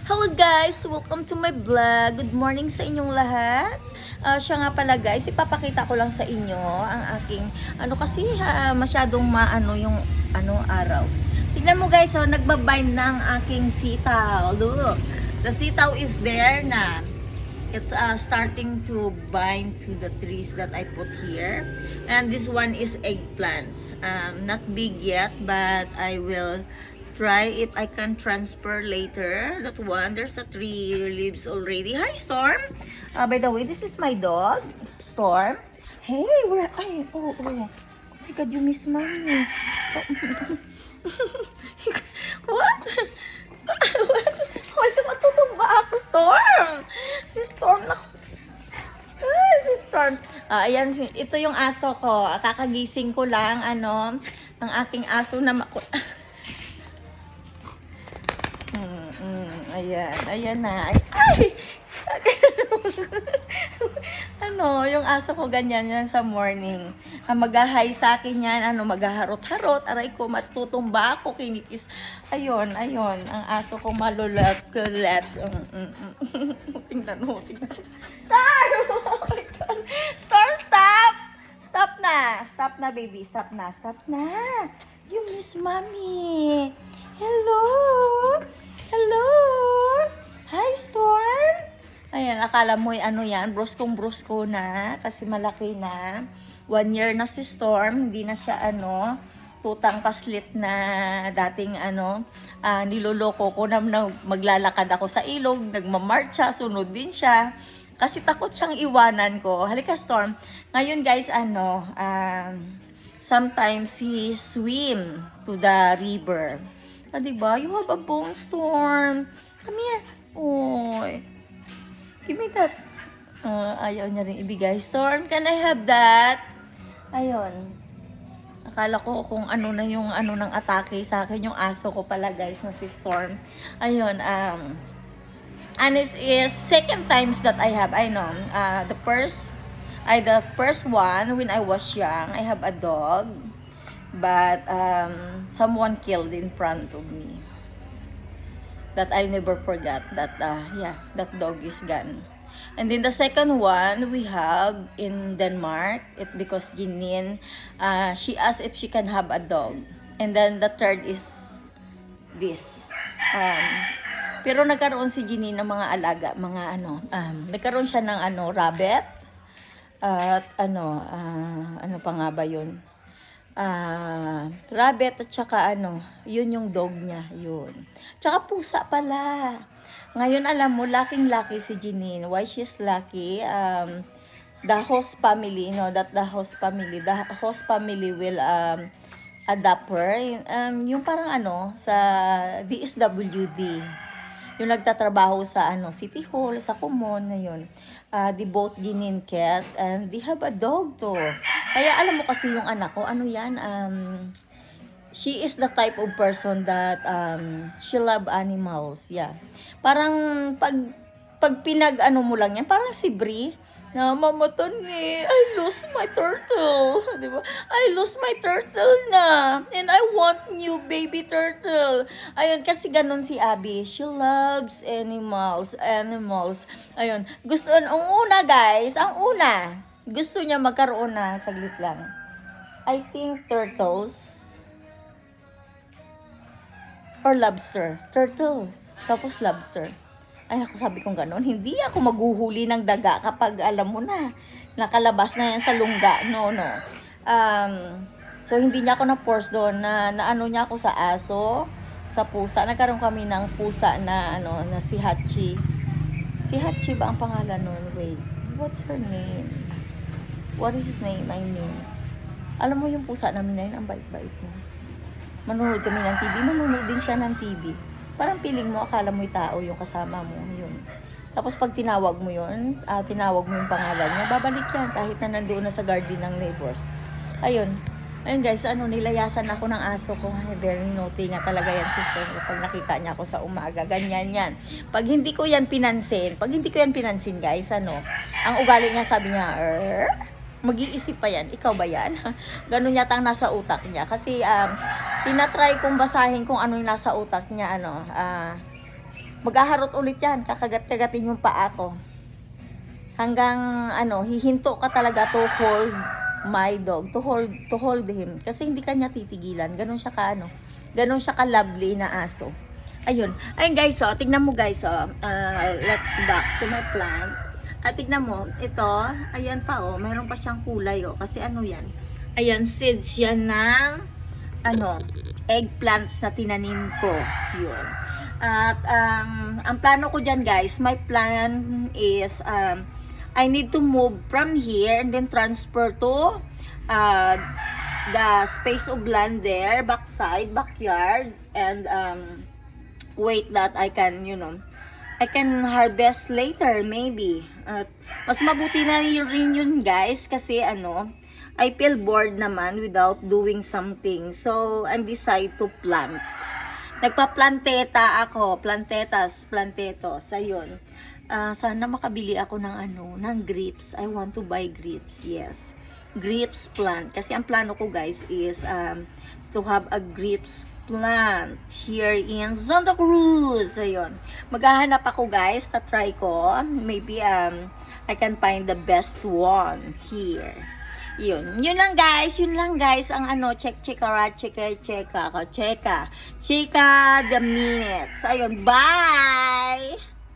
Hello guys! Welcome to my vlog. Good morning sa inyong lahat. Siya nga pala guys, ipapakita ko lang sa inyo ang aking, kasi masyadong maano yung araw. Tignan mo guys, nagbabind na ang aking sitaw. Look, the sitaw is there na. It's starting to bind to the trees that I put here. And this one is eggplants. Not big yet, but I will try if I can transfer later. That one, there's a tree leaves already. Hi, Storm. By the way, this is my dog, Storm. Hey, where? Oh my God, you miss mommy. What? What? Why matutumba ako, Storm? Si Storm na. Si Storm. Ayan, ito yung aso ko. Kakagising ko lang, ang aking aso na ayan na. Ay! Yung aso ko ganyan yan sa morning. Mag-hi sa akin yan, maghaharot-harot. Aray ko, matutumba ako, kinikis. Ayun, ang aso ko malulat-kulats. Tingnan mo. Star! Oh my God. Storm, stop! Stop na, baby. Stop na. You miss mommy. Hello! Hi, Storm! Ayan, akala mo yan, bruskong-brusko na, kasi malaki na. 1 year na si Storm, hindi na siya tutang paslit na dating niloloko ko na maglalakad ako sa ilog, nagmamarcha, sunod din siya. Kasi takot siyang iwanan ko. Halika, Storm. Ngayon, guys, sometimes he swim to the river. Diba? You have a bone, Storm. Come here. Oy. Give me that. Ayaw niya rin ibigay. Storm, can I have that? Ayun. Akala ko kung na yung ng atake sa akin. Yung aso ko pala, guys, na si Storm. Ayun. And it is second times that I have. I know. The first one, when I was young, I have a dog. But someone killed in front of me. That I never forgot. That that dog is gone. And then the second one we have in Denmark. It because Janine, she asked if she can have a dog. And then the third is this. Pero nagkaroon si Janine ng mga alaga, nagkaroon siya ng rabbit. At ano pa nga ba yun? Rabbit at saka yun yung dog niya, yun. Tsaka pusa pala. Ngayon alam mo, laking-laki si Janine. Why she's lucky? The host family, the host family will adopt her. Yung parang sa DSWD. Yung nagtatrabaho sa City Hall, sa Kumon, na yun. They both Janine cat and they have a dog too. Kaya alam mo kasi yung anak ko, she is the type of person that she love animals. Yeah. Parang pag mo lang yan, parang si Brie, na Mama Tony, I lost my turtle. Diba? I lost my turtle na. And I want new baby turtle. Ayun, kasi ganun si Abby. She loves animals. Ayun. Ang una guys, gusto niya magkaroon na, saglit lang. I think turtles. Or lobster. Turtles. Tapos lobster. Ay, ako sabi kong gano'n, hindi ako maghuhuli ng daga kapag alam mo na, nakalabas na yan sa lungga. No. So, hindi niya ako na-force doon na niya ako sa aso, sa pusa. Nagkaroon kami ng pusa na, na si Hachi. Si Hachi ba ang pangalan nun? Wait, what's her name? What is his name? Alam mo yung pusa namin na yun, ang bait-bait niya. Manonood kami ng TV, manonood din siya ng TV. Parang feeling mo, akala mo yung tao yung kasama mo, yun. Tapos pag tinawag mo yun, tinawag mo yung pangalan niya, babalik yan kahit na nandoon na sa garden ng neighbors. Ayun guys, nilayasan ako ng aso ko. Very naughty nga talaga yan, sister. Pag nakita niya ako sa umaga, ganyan yan. Pag hindi ko yan pinansin guys, ang ugali niya, sabi niya, mag-iisip pa yan, ikaw ba yan? Ganun yata ang nasa utak niya. Kasi tinatry kong basahin kung ano yung nasa utak niya, Maghaharot ulit yan. Kakagat-kagatin yung paa ko. Hanggang, hihinto ka talaga to hold my dog. To hold him. Kasi hindi kanya titigilan. Ganon siya ganon siya ka-lovely na aso. Ayun. Ayun guys, tignan mo guys, let's back to my plant. Tignan mo, ito, ayan pa mayroon pa siyang kulay kasi yan. Ayan, seeds yan ng, eggplants na tinanim ko. Yun. At, ang plano ko dyan guys, my plan is, I need to move from here and then transfer to, the space of land there, backyard, and, wait that I can, I can harvest later, maybe. At mas mabuti na rin yun, guys, kasi I feel bored naman without doing something. So, I decide to plant. Nagpa-planteta ako, plantetos, ayun. Sana makabili ako ng grapes. I want to buy grapes, yes. Grapes plant. Kasi ang plano ko, guys, is to have a grapes plant here in Santa Cruz. Ayun. Maghahanap ako guys, try ko. Maybe I can find the best one here. Yun lang guys, ang cheka the minutes. Ayun, bye!